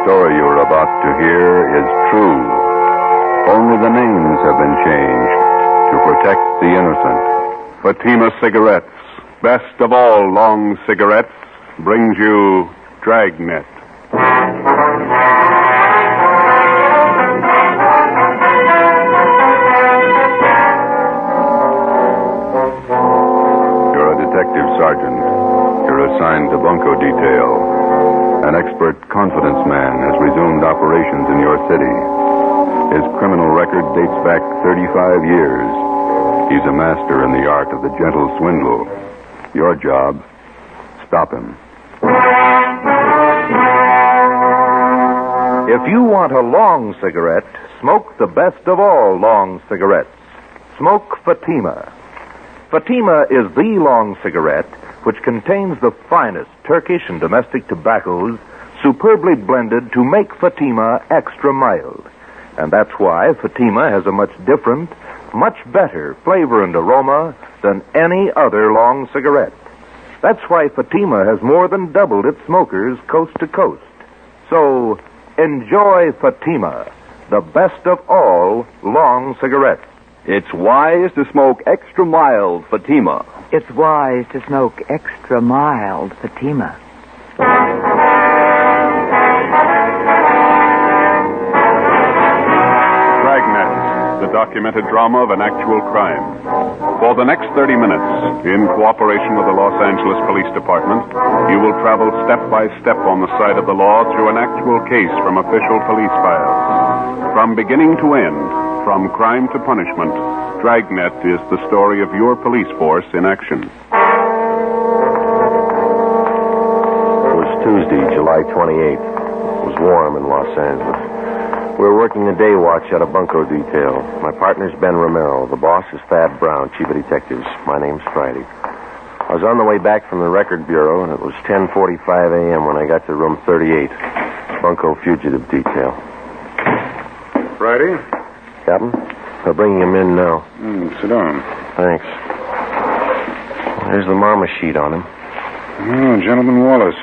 story you are about to hear is true. Only the names have been changed to protect the innocent. Fatima Cigarettes, best of all long cigarettes, brings you Dragnet. You're a detective sergeant. You're assigned to bunco detail. An expert confidence man has resumed operations in your city. His criminal record dates back 35 years. He's a master in the art of the gentle swindle. Your job, stop him. If you want a long cigarette, smoke the best of all long cigarettes. Smoke Fatima. Fatima is the long cigarette which contains the finest Turkish and domestic tobaccos superbly blended to make Fatima extra mild. And that's why Fatima has a much different, much better flavor and aroma than any other long cigarette. That's why Fatima has more than doubled its smokers coast to coast. So, enjoy Fatima, the best of all long cigarettes. It's wise to smoke extra mild Fatima. It's wise to smoke extra mild Fatima. Dragnet, the documented drama of an actual crime. For the next 30 minutes, in cooperation with the Los Angeles Police Department, you will travel step by step on the side of the law through an actual case from official police files. From beginning to end, from crime to punishment, Dragnet is the story of your police force in action. It was Tuesday, July 28th. It was warm in Los Angeles. We were working the day watch at a bunco detail. My partner's Ben Romero. The boss is Thad Brown, chief of detectives. My name's Friday. I was on the way back from the record bureau, and it was 10:45 a.m. when I got to room 38, bunco fugitive detail. Friday? Captain, they're bringing him in now. Sit down. Thanks. There's the mama sheet on him. Oh, Gentleman Wallace.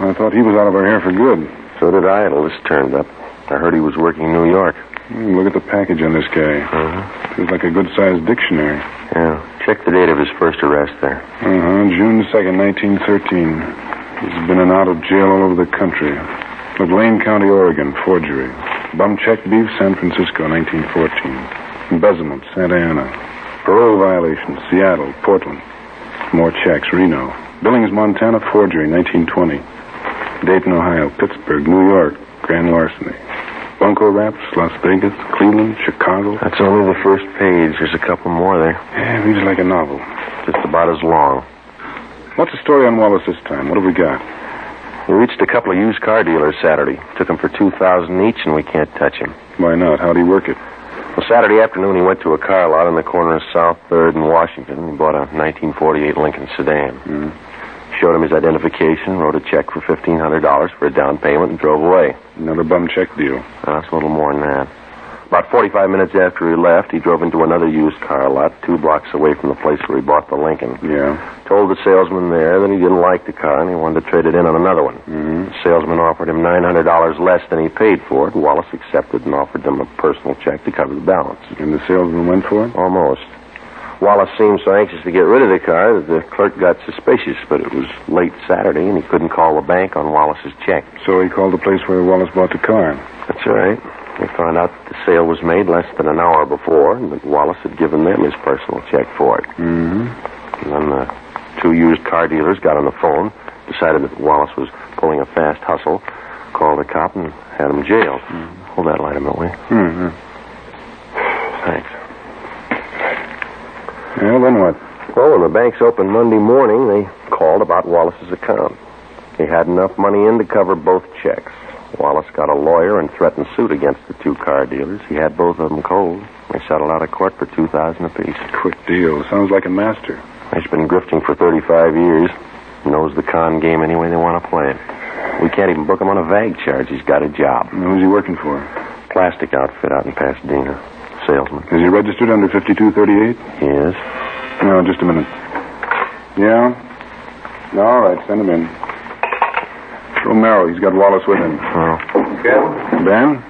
I thought he was out of our hair for good. So did I until this turned up. I heard he was working in New York. Look at the package on this guy. Feels like a good-sized dictionary. Yeah. Check the date of his first arrest there. June 2nd, 1913. He's been in and out of jail all over the country. McLean County, Oregon, forgery. Bum check beef, San Francisco, 1914. Embezzlement, Santa Ana. Parole violation, Seattle, Portland. More checks, Reno. Billings, Montana, forgery, 1920. Dayton, Ohio, Pittsburgh, New York, grand larceny. Bunco raps, Las Vegas, Cleveland, Chicago. That's only the first page. There's a couple more there. Yeah, reads like a novel. Just about as long. What's the story on Wallace this time? What have we got? We reached a couple of used car dealers Saturday. Took them for $2,000 each, and we can't touch him. Why not? How'd he work it? Well, Saturday afternoon, he went to a car lot on the corner of South 3rd and Washington. He bought a 1948 Lincoln sedan. Showed him his identification, wrote a check for $1,500 for a down payment, and drove away. Another bum check deal. That's a little more than that. About 45 minutes after he left, he drove into another used car lot 2 blocks away from the place where he bought the Lincoln. Yeah. Told the salesman there that he didn't like the car and he wanted to trade it in on another one. The salesman offered him $900 less than he paid for it. Wallace accepted and offered him a personal check to cover the balance. And the salesman went for it? Almost. Wallace seemed so anxious to get rid of the car that the clerk got suspicious, but it was late Saturday and he couldn't call the bank on Wallace's check. So he called the place where Wallace bought the car. That's right. We found out that the sale was made less than an hour before and that Wallace had given them his personal check for it. And then the 2 used car dealers got on the phone, decided that Wallace was pulling a fast hustle, called the cop, and had him jailed. Hold that light a minute, will you? Thanks. Well, then what? Well, when the banks opened Monday morning, they called about Wallace's account. He had enough money in to cover both checks. Wallace got a lawyer and threatened suit against the 2 car dealers. He had both of them cold. They settled out of court for $2,000 apiece. Quick deal. Sounds like a master. He's been grifting for 35 years. Knows the con game any way they want to play it. We can't even book him on a vag charge. He's got a job. Who's he working for? Plastic outfit out in Pasadena. Salesman. Is he registered under 5238? He is. No, just a minute. Yeah? All right, send him in. Romero, he's got Wallace with him. Oh. Captain. Ben?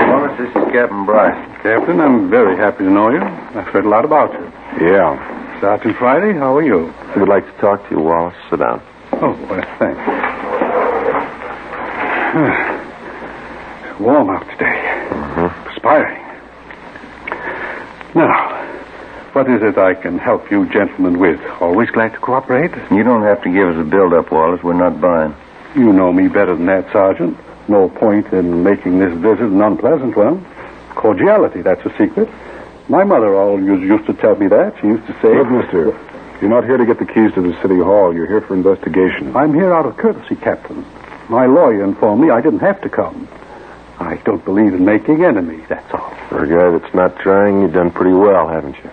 Wallace, this is Captain Bryce. Captain, I'm very happy to know you. I've heard a lot about you. Yeah. Sergeant Friday, how are you? I would like to talk to you, Wallace. Sit down. Oh, well, thanks. It's warm out today. Perspiring. Now, what is it I can help you gentlemen with? Always glad to cooperate. You don't have to give us a build-up, Wallace. We're not buying. You know me better than that, Sergeant. No point in making this visit an unpleasant one. Cordiality, that's a secret. My mother always used to tell me that. She used to say... Look, mister, you're not here to get the keys to the city hall. You're here for investigation. I'm here out of courtesy, Captain. My lawyer informed me I didn't have to come. I don't believe in making enemies, that's all. For a guy that's not trying, you've done pretty well, haven't you?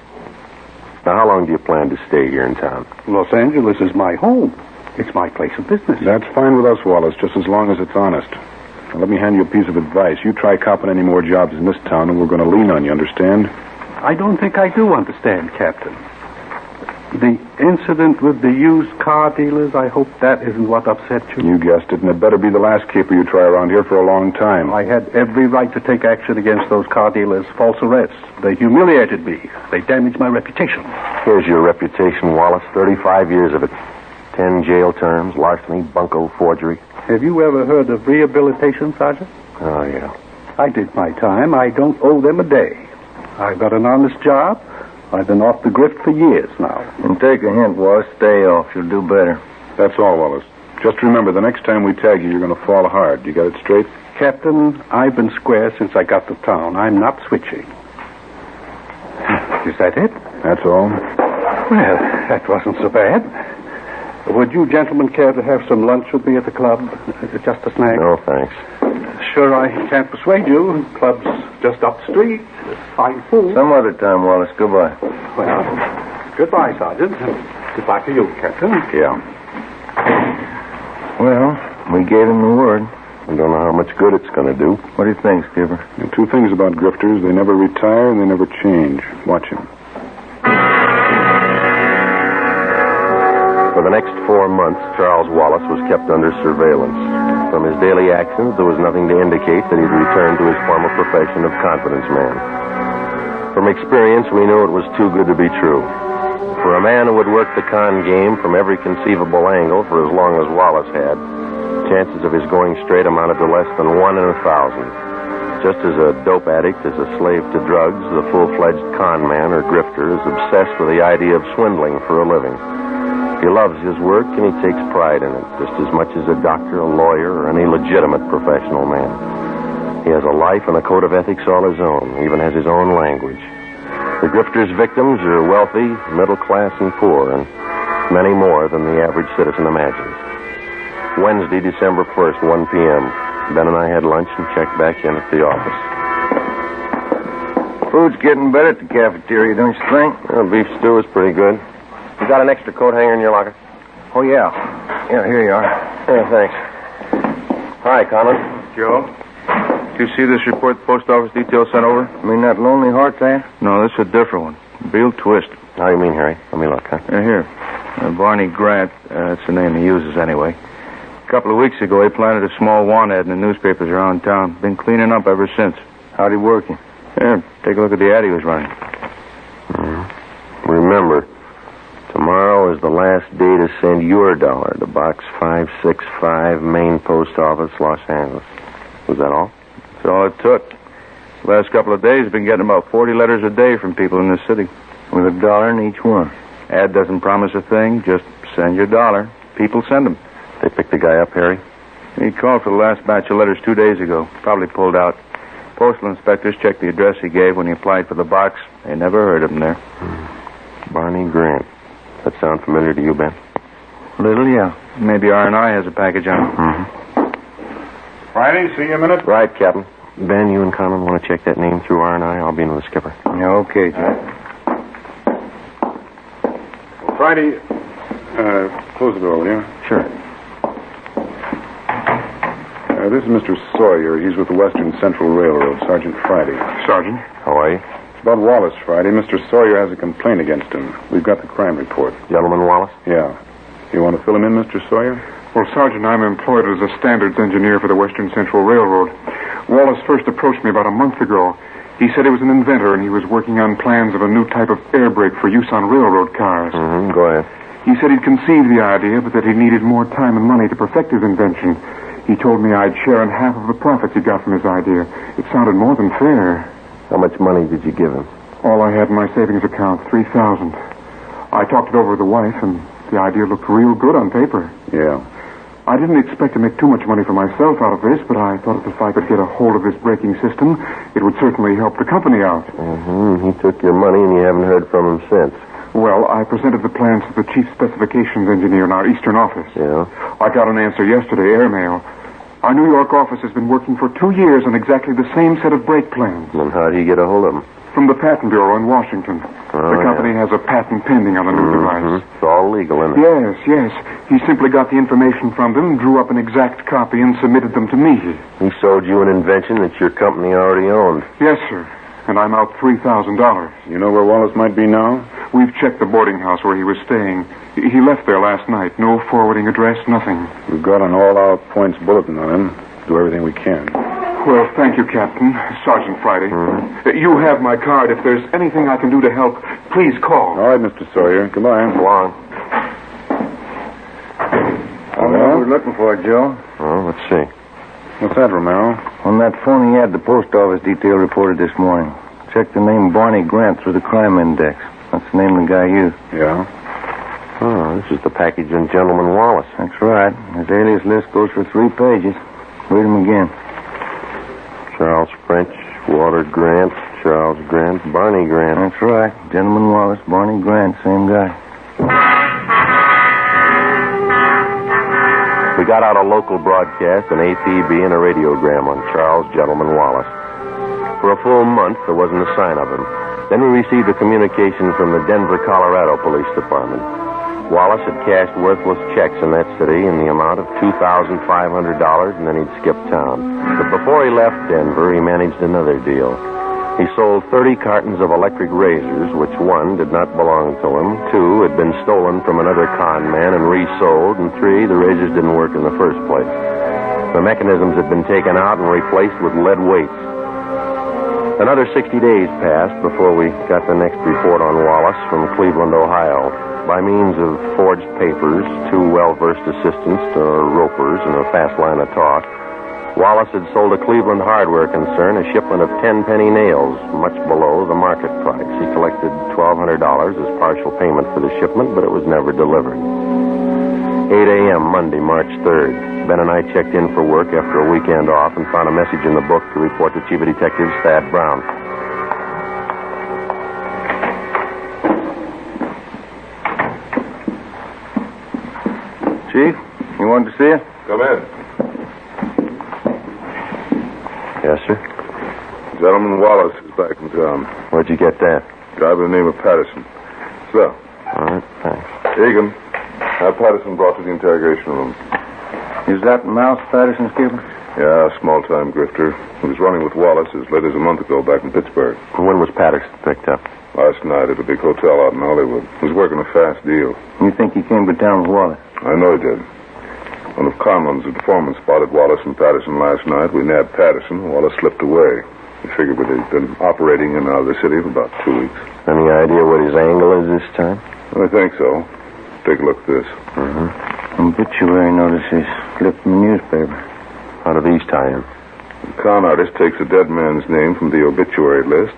Now, how long do you plan to stay here in town? Los Angeles is my home. It's my place of business. That's fine with us, Wallace, just as long as it's honest. Now, let me hand you a piece of advice. You try copping any more jobs in this town, and we're going to lean on you, understand? I don't think I do understand, Captain. The incident with the used car dealers, I hope that isn't what upset you. You guessed it, and it better be the last caper you try around here for a long time. I had every right to take action against those car dealers. False arrests. They humiliated me. They damaged my reputation. Here's your reputation, Wallace. 35 years of it. 10 jail terms, larceny, bunco, forgery. Have you ever heard of rehabilitation, Sergeant? Oh, yeah. I did my time. I don't owe them a day. I've got an honest job. I've been off the grift for years now. And take a hint, Wallace. Stay off. You'll do better. That's all, Wallace. Just remember, the next time we tag you, you're going to fall hard. You got it straight? Captain, I've been square since I got to town. I'm not switching. Is that it? That's all. Well, that wasn't so bad. Would you gentlemen care to have some lunch with me at the club? Just a snack? No, thanks. Sure, I can't persuade you. Club's just up the street. Fine food. Some other time, Wallace. Goodbye. Well, goodbye, Sergeant. Goodbye to you, Captain. Yeah. Well, we gave him the word. I don't know how much good it's going to do. What do you think, Skipper? And two things about grifters. They never retire and they never change. Watch him. For the next 4 months, Charles Wallace was kept under surveillance. From his daily actions, there was nothing to indicate that he'd returned to his former profession of confidence man. From experience, we knew it was too good to be true. For a man who had worked the con game from every conceivable angle for as long as Wallace had, chances of his going straight amounted to less than 1 in 1,000. Just as a dope addict is a slave to drugs, the full-fledged con man or grifter is obsessed with the idea of swindling for a living. He loves his work and he takes pride in it, just as much as a doctor, a lawyer, or any legitimate professional man. He has a life and a code of ethics all his own, even has his own language. The grifter's victims are wealthy, middle class, and poor, and many more than the average citizen imagines. Wednesday, December 1st, 1 p.m. Ben and I had lunch and checked back in at the office. Food's getting better at the cafeteria, don't you think? Well, beef stew is pretty good. You got an extra coat hanger in your locker? Oh, yeah. Yeah, here you are. Yeah, thanks. Hi, Conlon. Joe, did you see this report the post office detail sent over? I mean that Lonely Hearts ad? No, this is a different one. Real twist. How do you mean, Harry? Let me look, huh? Here. Barney Grant, that's the name he uses anyway. A couple of weeks ago, he planted a small want ad in the newspapers around town. Been cleaning up ever since. How'd he work it? Here, take a look at the ad he was running. Remember, tomorrow is the last day to send your dollar to Box 565, Main Post Office, Los Angeles. Was that all? That's all it took. The last couple of days, I've been getting about 40 letters a day from people in this city. With $1 in each one. Ad doesn't promise a thing. Just send your dollar. People send them. They picked the guy up, Harry? He called for the last batch of letters 2 days ago. Probably pulled out. Postal inspectors checked the address he gave when he applied for the box. They never heard of him there. Barney Grant. That sound familiar to you, Ben? Little, yeah. Maybe R&I has a package on it. Friday, see you a minute. Right, Captain. Ben, you and Conlon want to check that name through R&I? I'll be in with the skipper. Yeah, okay, Jack. Friday, close the door, will you? Sure. This is Mr. Sawyer. He's with the Western Central Railroad, Sergeant Friday. Sergeant? How are you? It's about Wallace, Friday. Mr. Sawyer has a complaint against him. We've got the crime report. Gentleman Wallace? Yeah. You want to fill him in, Mr. Sawyer? Well, Sergeant, I'm employed as a standards engineer for the Western Central Railroad. Wallace first approached me about a month ago. He said he was an inventor, and he was working on plans of a new type of air brake for use on railroad cars. Go ahead. He said he'd conceived the idea, but that he needed more time and money to perfect his invention. He told me I'd share in half of the profits he got from his idea. It sounded more than fair. How much money did you give him? All I had in my savings account, $3,000. I talked it over with the wife, and the idea looked real good on paper. Yeah. I didn't expect to make too much money for myself out of this, but I thought if I could get a hold of this braking system, it would certainly help the company out. He took your money, and you haven't heard from him since. Well, I presented the plans to the chief specifications engineer in our eastern office. Yeah? I got an answer yesterday, airmail. Our New York office has been working for 2 years on exactly the same set of brake plans. And how'd he get a hold of them? From the Patent Bureau in Washington. The company has a patent pending on the new device. It's all legal, isn't it? Yes. He simply got the information from them, drew up an exact copy, and submitted them to me. He sold you an invention that your company already owned. Yes, sir. And I'm out $3,000. You know where Wallace might be now? We've checked the boarding house where he was staying. He left there last night. No forwarding address, nothing. We've got an all-out points bulletin on him. Do everything we can. Well, thank you, Captain. Sergeant Friday. You have my card. If there's anything I can do to help, please call. All right, Mr. Sawyer. Goodbye. So long. I know what we're looking for, Joe. Well, let's see. What's that, Romero? On that phony ad the post office detail reported this morning. Check the name Barney Grant through the crime index. That's the name the guy used. Yeah? Oh, this is the package on Gentleman Wallace. That's right. His alias list goes for 3 pages. Read them again. Charles French, Walter Grant, Charles Grant, Barney Grant. That's right. Gentleman Wallace, Barney Grant, same guy. We got out a local broadcast, an APB, and a radiogram on Charles Gentleman Wallace. For a full month, there wasn't a sign of him. Then we received a communication from the Denver, Colorado Police Department. Wallace had cashed worthless checks in that city in the amount of $2,500, and then he'd skipped town. But before he left Denver, he managed another deal. He sold 30 cartons of electric razors, which 1 did not belong to him, 2 had been stolen from another con man and resold, and 3, the razors didn't work in the first place. The mechanisms had been taken out and replaced with lead weights. Another 60 days passed before we got the next report on Wallace from Cleveland, Ohio. By means of forged papers, 2 well-versed assistants to ropers, and a fast line of talk, Wallace had sold a Cleveland hardware concern a shipment of 10-penny nails, much below the market price. He collected $1,200 as partial payment for the shipment, but it was never delivered. 8 a.m. Monday, March 3rd. Ben and I checked in for work after a weekend off and found a message in the book to report to Chief of Detectives Thad Brown. Chief, you wanted to see it? Come in. Yes, sir? Gentleman Wallace is back in town. Where'd you get that? Guy by the name of Patterson. So, All right, thanks. Egan, have Patterson brought to the interrogation room. Is that Mouse Patterson's keeper? Yeah, small-time grifter. He was running with Wallace as late as a month ago back in Pittsburgh. When was Patterson picked up? Last night at a big hotel out in Hollywood. He was working a fast deal. You think he came to town with Wallace? I know he did. One of Conlon's informants spotted Wallace and Patterson last night. We nabbed Patterson. Wallace slipped away. We figured he'd been operating in and out of the city for about 2 weeks. Any idea what his angle is this time? I think so. Take a look at this. Obituary notices clipped from the newspaper. How do these tie in? The con artist takes a dead man's name from the obituary list,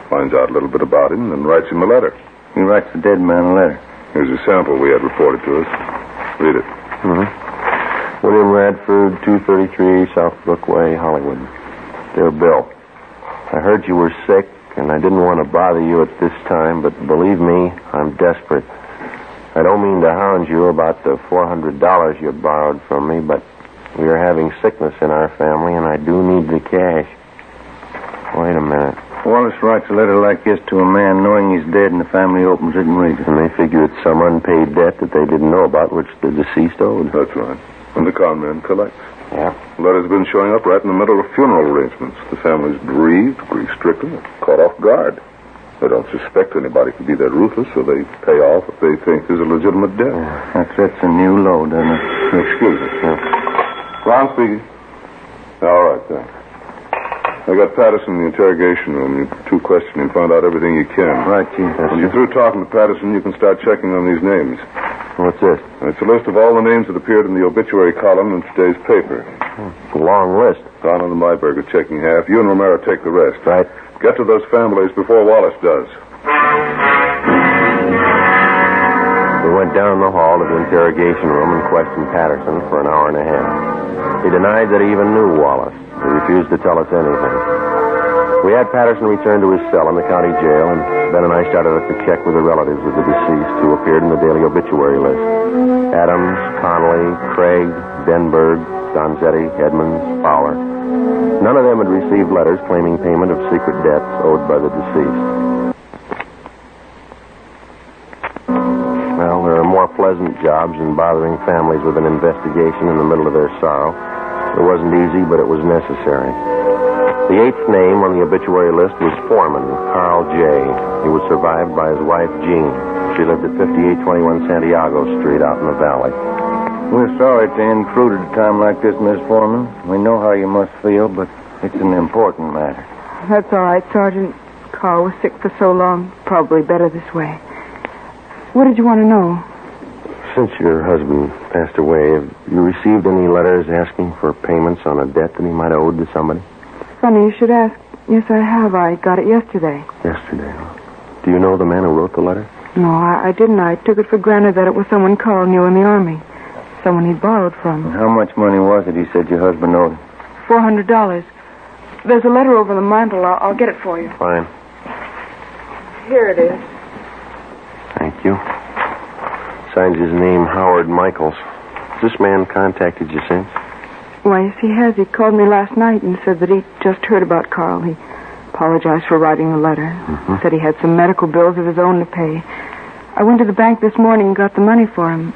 finds out a little bit about him, and writes him a letter. He writes the dead man a letter. Here's a sample we had reported to us. Read it. William Radford, 233 South Brookway, Hollywood. Dear Bill, I heard you were sick, and I didn't want to bother you at this time, but believe me, I'm desperate. I don't mean to hound you about the $400 you borrowed from me, but we are having sickness in our family, and I do need the cash. Wait a minute. Wallace writes a letter like this to a man knowing he's dead, and the family opens it and reads it. And they figure it's some unpaid debt that they didn't know about, which the deceased owed. That's right. And the con man collects. Yeah. The letter's been showing up right in the middle of funeral arrangements. The family's bereaved, grief-stricken, caught off guard. They don't suspect anybody could be that ruthless, so they pay off if they think there's a legitimate debt. That sets a new low, doesn't it? Excuse me. Ron speaking. All right, thanks. I got Patterson in the interrogation room. You question him, find out everything you can. Right, Chief. When you're through talking to Patterson, you can start checking on these names. What's this? It's a list of all the names that appeared in the obituary column in today's paper. It's a long list. Donald and Myberg are checking half. You and Romero take the rest. Right. Get to those families before Wallace does. We went down the hall to the interrogation room and questioned Patterson for an hour and a half. He denied that he even knew Wallace. He refused to tell us anything. We had Patterson return to his cell in the county jail, and Ben and I started up to check with the relatives of the deceased who appeared in the daily obituary list. Adams, Connolly, Craig, Denberg, Donzetti, Edmonds, Fowler. None of them had received letters claiming payment of secret debts owed by the deceased. Well, there are more pleasant jobs than bothering families with an investigation in the middle of their sorrow. It wasn't easy, but it was necessary. The 8th name on the obituary list was Foreman, Carl J. He was survived by his wife, Jean. She lived at 5821 Santiago Street out in the valley. We're sorry to intrude at a time like this, Miss Foreman. We know how you must feel, but it's an important matter. That's all right, Sergeant. Carl was sick for so long. Probably better this way. What did you want to know? Since your husband passed away, have you received any letters asking for payments on a debt that he might have owed to somebody? Funny you should ask. Yes, I have. I got it yesterday. Yesterday. Do you know the man who wrote the letter? No, I didn't. I took it for granted that it was someone Carl knew in the Army. Someone he'd borrowed from. How much money was it he said your husband owed? $400. There's a letter over the mantel. I'll get it for you. Fine. Here it is. Thank you. Signs his name Howard Michaels. Has this man contacted you since? Why, yes, he has. He called me last night and said that he just heard about Carl. He apologized for writing the letter. Said he had some medical bills of his own to pay. I went to the bank this morning and got the money for him.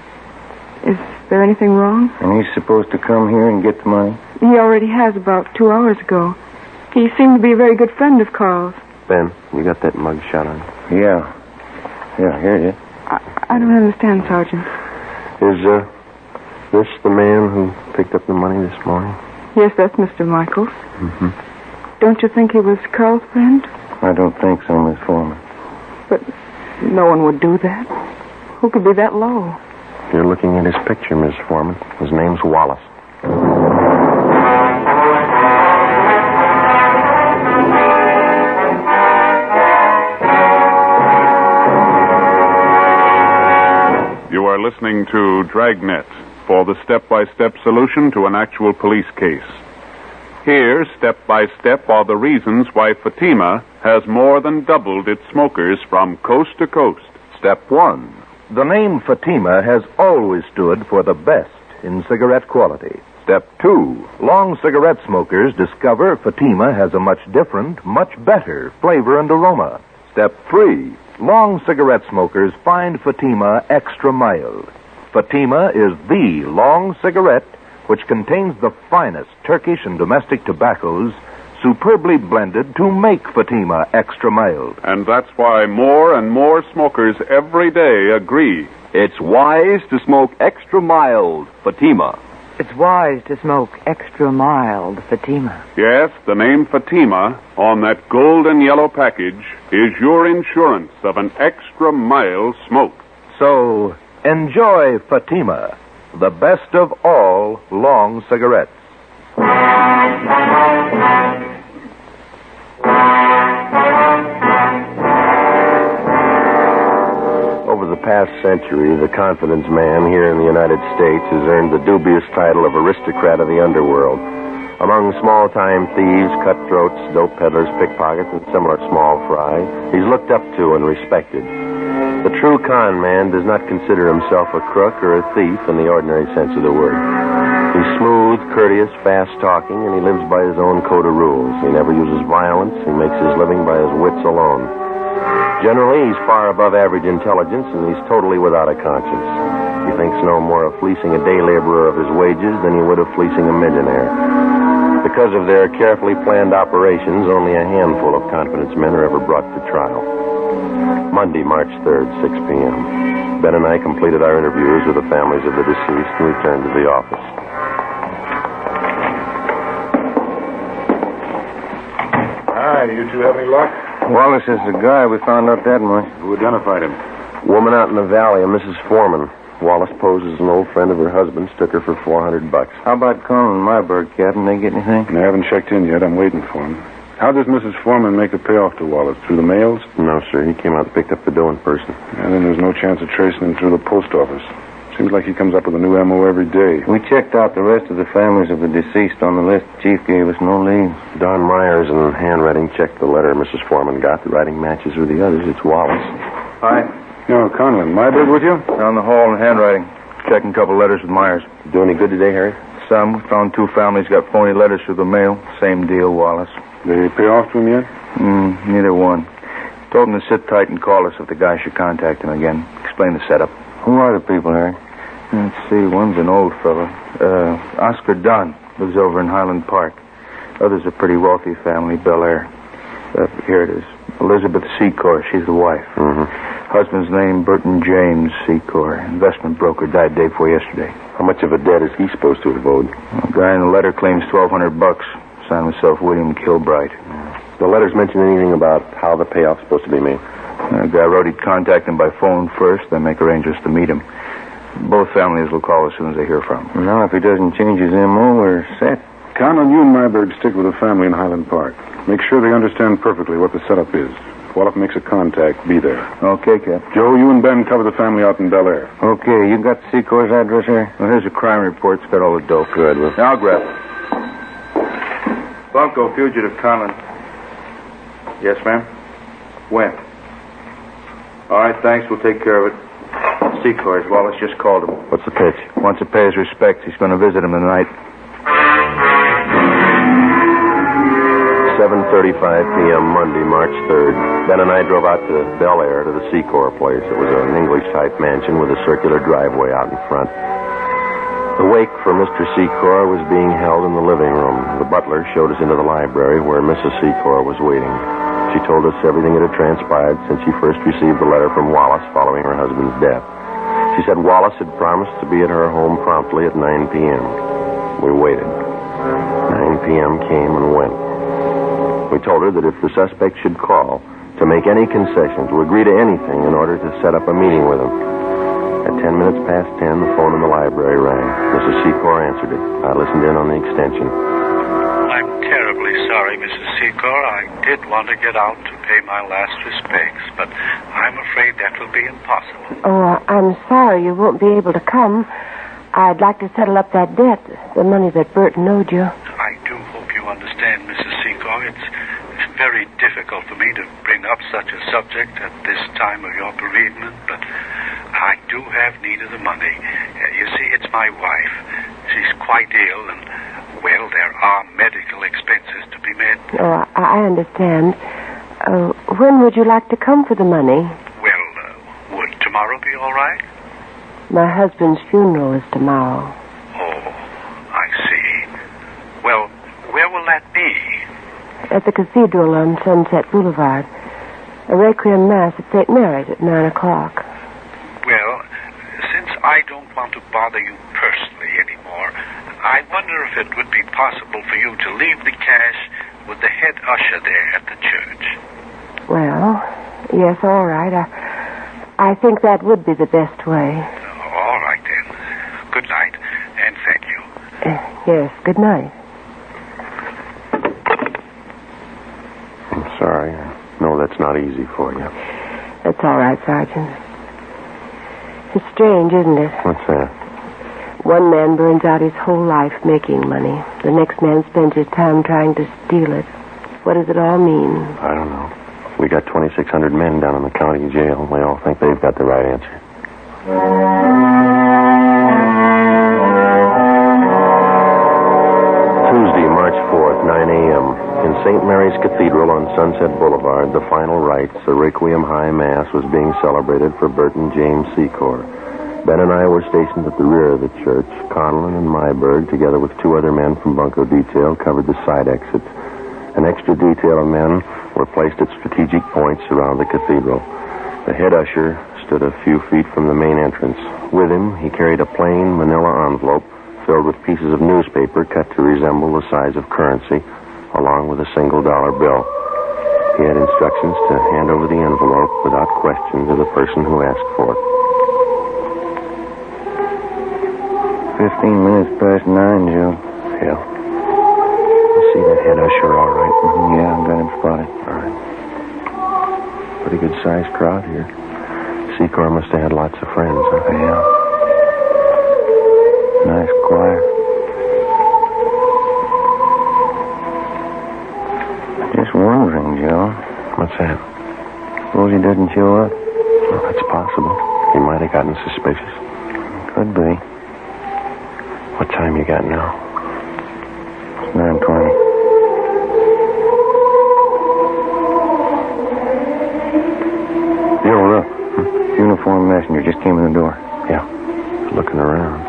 Is there anything wrong? And he's supposed to come here and get the money? He already has about 2 hours ago. He seemed to be a very good friend of Carl's. Ben, you got that mug shot on? Yeah. Yeah, here it is. I don't understand, Sergeant. Is this the man who picked up the money this morning? Yes, that's Mr. Michaels. Mm-hmm. Don't you think he was Carl's friend? I don't think so, Miss Foreman. But no one would do that. Who could be that low? You're looking at his picture, Miss Foreman. His name's Wallace. You are listening to Dragnet for the step-by-step solution to an actual police case. Here, step-by-step, are the reasons why Fatima has more than doubled its smokers from coast to coast. Step 1. The name Fatima has always stood for the best in cigarette quality. Step 2. Long cigarette smokers discover Fatima has a much different, much better flavor and aroma. Step 3. Long cigarette smokers find Fatima extra mild. Fatima is the long cigarette which contains the finest Turkish and domestic tobaccos superbly blended to make Fatima extra mild. And that's why more and more smokers every day agree. It's wise to smoke extra mild Fatima. It's wise to smoke extra mild Fatima. Yes, the name Fatima on that golden yellow package is your insurance of an extra mild smoke. So, enjoy Fatima, the best of all long cigarettes. Over the past century, the confidence man here in the United States has earned the dubious title of aristocrat of the underworld. Among small-time thieves, cutthroats, dope peddlers, pickpockets, and similar small fry, he's looked up to and respected. The true con man does not consider himself a crook or a thief in the ordinary sense of the word. He's smooth, courteous, fast-talking, and he lives by his own code of rules. He never uses violence. He makes his living by his wits alone. Generally, he's far above average intelligence, and he's totally without a conscience. He thinks no more of fleecing a day laborer of his wages than he would of fleecing a millionaire. Because of their carefully planned operations, only a handful of confidence men are ever brought to trial. Monday, March 3rd, 6 p.m. Ben and I completed our interviews with the families of the deceased and returned to the office. Hi, you two have any luck? Wallace is the guy. We found out that much. Who identified him? Woman out in the valley, a Mrs. Foreman. Wallace posed as an old friend of her husband's, took her for $400. How about Colin and Myberg, Captain? They get anything? I haven't checked in yet. I'm waiting for him. How does Mrs. Foreman make the payoff to Wallace? Through the mails? No, sir. He came out and picked up the dough in person. And then there's no chance of tracing him through the post office. Seems like he comes up with a new M.O. every day. We checked out the rest of the families of the deceased on the list. The chief gave us no lead. Don Myers in handwriting checked the letter Mrs. Foreman got. The writing matches with the others. It's Wallace. Hi. No, Conlon. Myberg with you? Down the hall in handwriting. Checking a couple letters with Myers. Do any good today, Harry? Some. We found 2 families got phony letters through the mail. Same deal, Wallace. They pay off to him yet? Neither one. Told him to sit tight and call us if the guy should contact him again. Explain the setup. Who are the people, Harry? Let's see. One's an old fellow. Oscar Dunn. Lives over in Highland Park. Other's a pretty wealthy family, Bel Air. Here it is. Elizabeth Secor. She's the wife. Husband's name, Burton James Secor. Investment broker. Died day before yesterday. How much of a debt is he supposed to have owed? The guy in the letter claims $1,200. Signed himself William Kilbright. The letters mention anything about how the payoff's supposed to be made? The guy wrote he'd contact him by phone first, then make arrangements to meet him. Both families will call as soon as they hear from him. Now, if he doesn't change his M.O., we're set. Conlon, you and Myberg stick with the family in Highland Park. Make sure they understand perfectly what the setup is. If Wallace makes a contact, be there. Okay, Cap. Joe, you and Ben cover the family out in Bel Air. Okay, you got Secor's address here? Well, here's a crime report. It's got all the dope. Good. Well, Now, I'll grab it. Bunko, fugitive Conlon. Yes, ma'am? When? All right, thanks. We'll take care of it. Secors. Wallace just called him. what's the pitch? Wants to pay his respects. He's going to visit him tonight. 7:35 p.m. Monday, March 3rd. Ben and I drove out to Bel Air to the Secor place. It was an English-type mansion with a circular driveway out in front. The wake for Mr. Secor was being held in the living room. The butler showed us into the library where Mrs. Secor was waiting. She told us everything that had transpired since she first received the letter from Wallace following her husband's death. She said Wallace had promised to be at her home promptly at 9 p.m. We waited. 9 p.m. came and went. We told her that if the suspect should call, to make any concession, to agree to anything in order to set up a meeting with him. At 10 minutes past 10, the phone in the library rang. Mrs. Secor answered it. I listened in on the extension. I'm terribly sorry, Mrs. Secor. I did want to get out to pay my last respects, but I'm afraid that will be impossible. Oh, I'm sorry you won't be able to come. I'd like to settle up that debt, the money that Burton owed you. I do hope you understand, Mrs. Secor. It's very difficult for me to bring up such a subject at this time of your bereavement, but I do have need of the money. You see, it's my wife. She's quite ill, and, well, there are medical expenses to be met. Oh, I understand. When would you like to come for the money? Well, would tomorrow be all right? My husband's funeral is tomorrow. Oh, I see. Well, where will that be? At the cathedral on Sunset Boulevard. A requiem mass at St. Mary's at 9 o'clock. Well, since I don't want to bother you personally anymore, I wonder if it would be possible for you to leave the cash with the head usher there at the church. Well, yes, all right. I think that would be the best way. All right, then. Good night, and thank you. Yes, good night. I'm sorry. I know that's not easy for you. That's all right, Sergeant. It's strange, isn't it? What's that? One man burns out his whole life making money. The next man spends his time trying to steal it. What does it all mean? I don't know. We got 2,600 men down in the county jail. We all think they've got the right answer. Tuesday, March 4th, 9 a.m. In St. Mary's Cathedral on Sunset Boulevard, the final rites, the Requiem High Mass, was being celebrated for Burton James Secor. Ben and I were stationed at the rear of the church. Conlon and Myberg, together with 2 other men from Bunko Detail, covered the side exits. An extra detail of men were placed at strategic points around the cathedral. The head usher stood a few feet from the main entrance. With him, he carried a plain manila envelope filled with pieces of newspaper cut to resemble the size of currency, along with a $1 bill. He had instructions to hand over the envelope without question to the person who asked for it. 15 minutes past 9, Joe. Yeah. You see that head usher all right? Yeah, I've got him spotted. All right. Pretty good-sized crowd here. Secor must have had lots of friends, huh? Yeah. Nice choir. Just wondering, Joe. What's that? Suppose he doesn't show up? Well, that's possible. He might have gotten suspicious. Could be. What time you got now? It's 9:20. Joe, look. Uniformed messenger just came in the door. Yeah. He's looking around.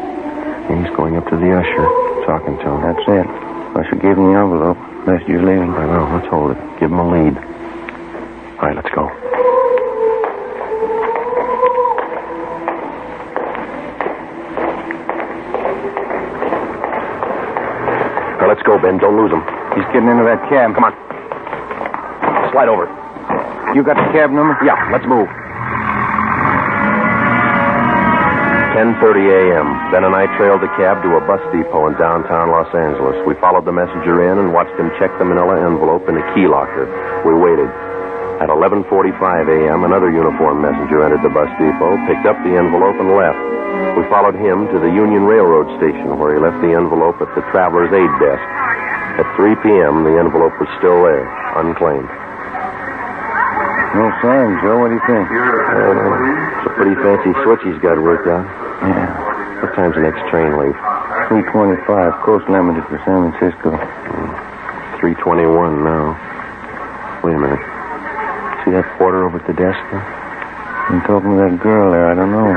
He's going up to the usher, talking to him. That's it. Usher gave him the envelope. Messenger's leaving. I know. Let's hold it. Give him a lead. All right, let's go. All right, let's go, Ben. Don't lose him. He's getting into that cab. Come on. Slide over. You got the cab number? Yeah, let's move. 10:30 a.m. Ben and I trailed the cab to a bus depot in downtown Los Angeles. We followed the messenger in and watched him check the manila envelope in a key locker. We waited. At 11:45 a.m., another uniformed messenger entered the bus depot, picked up the envelope, and left. We followed him to the Union Railroad station, where he left the envelope at the traveler's aid desk. At 3 p.m., the envelope was still there, unclaimed. No sign, Joe. What do you think? It's a pretty fancy switch he's got worked out. Yeah. What time's the next train leave? 3:25. Coast Limited for San Francisco. 3:21 now. Wait a minute. See that porter over at the desk there? I'm talking to that girl there. I don't know.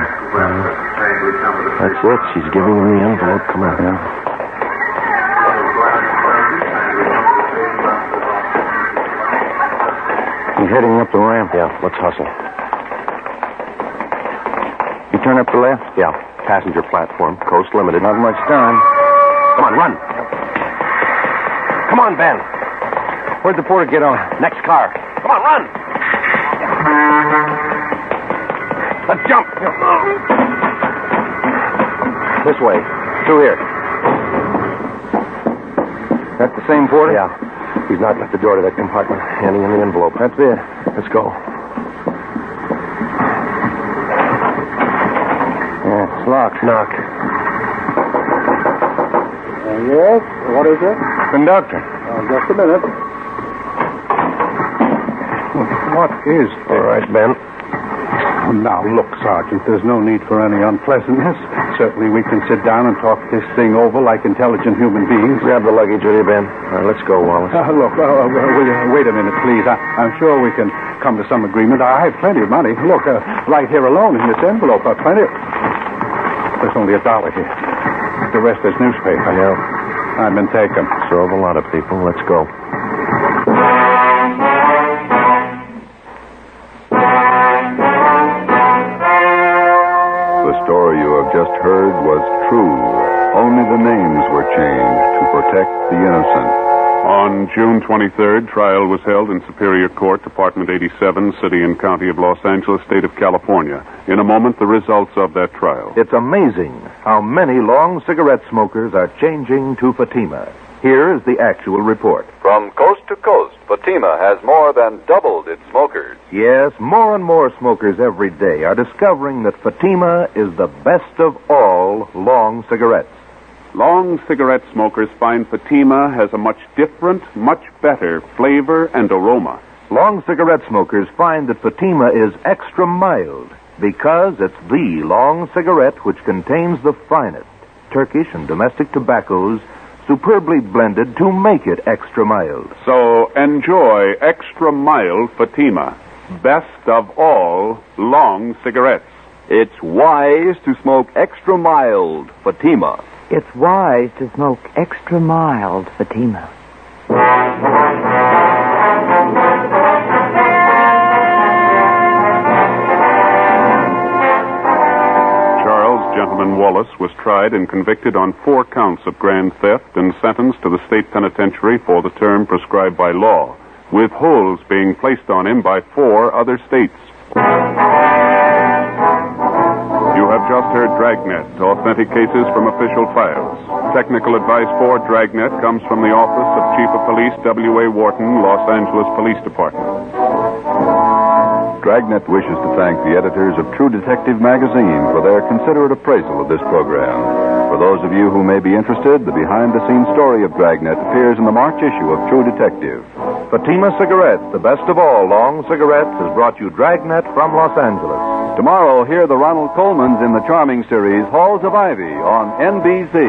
That's it. She's giving him the envelope. Come on. Yeah. He's heading up the ramp. Yeah, let's hustle. You turn up the left? Yeah, passenger platform, Coast Limited. Not much time. Come on, run. Come on, Ben. Where'd the porter get on? Next car. Come on, run. Let's jump. This way. Through here. That the same porter? Yeah. He's knocking at the door to that compartment, handing him the envelope. That's it. Let's go. Yeah, it's locked. Knock. Yes? What is it? Conductor. Just a minute. What is this? All right, Ben. Now, look, Sergeant, there's no need for any unpleasantness. Certainly we can sit down and talk this thing over like intelligent human beings. Grab the luggage, will you, Ben? All right, let's go, Wallace. Look, will you wait a minute, please? I'm sure we can come to some agreement. I have plenty of money. Look, right here alone in this envelope, plenty of... There's only $1 here. The rest is newspaper. Yeah. I've been taken. So have a lot of people. Let's go. The story you have just heard was true. Only the names were changed to protect the innocent. On June 23rd, trial was held in Superior Court, Department 87, City and County of Los Angeles, State of California. In a moment, the results of that trial. It's amazing how many long cigarette smokers are changing to Fatima. Here is the actual report. From coast to coast, Fatima has more than doubled its smokers. Yes, more and more smokers every day are discovering that Fatima is the best of all long cigarettes. Long cigarette smokers find Fatima has a much different, much better flavor and aroma. Long cigarette smokers find that Fatima is extra mild because it's the long cigarette which contains the finest Turkish and domestic tobaccos superbly blended to make it extra mild. So enjoy extra mild Fatima, best of all long cigarettes. It's wise to smoke extra mild Fatima. It's wise to smoke extra mild Fatima. Wallace was tried and convicted on 4 counts of grand theft and sentenced to the state penitentiary for the term prescribed by law, with holds being placed on him by 4 other states. You have just heard Dragnet, authentic cases from official files. Technical advice for Dragnet comes from the Office of Chief of Police W.A. Wharton, Los Angeles Police Department. Dragnet wishes to thank the editors of True Detective magazine for their considerate appraisal of this program. For those of you who may be interested, the behind-the-scenes story of Dragnet appears in the March issue of True Detective. Fatima Cigarettes, the best of all long cigarettes, has brought you Dragnet from Los Angeles. Tomorrow, hear the Ronald Colmans in the charming series Halls of Ivy on NBC.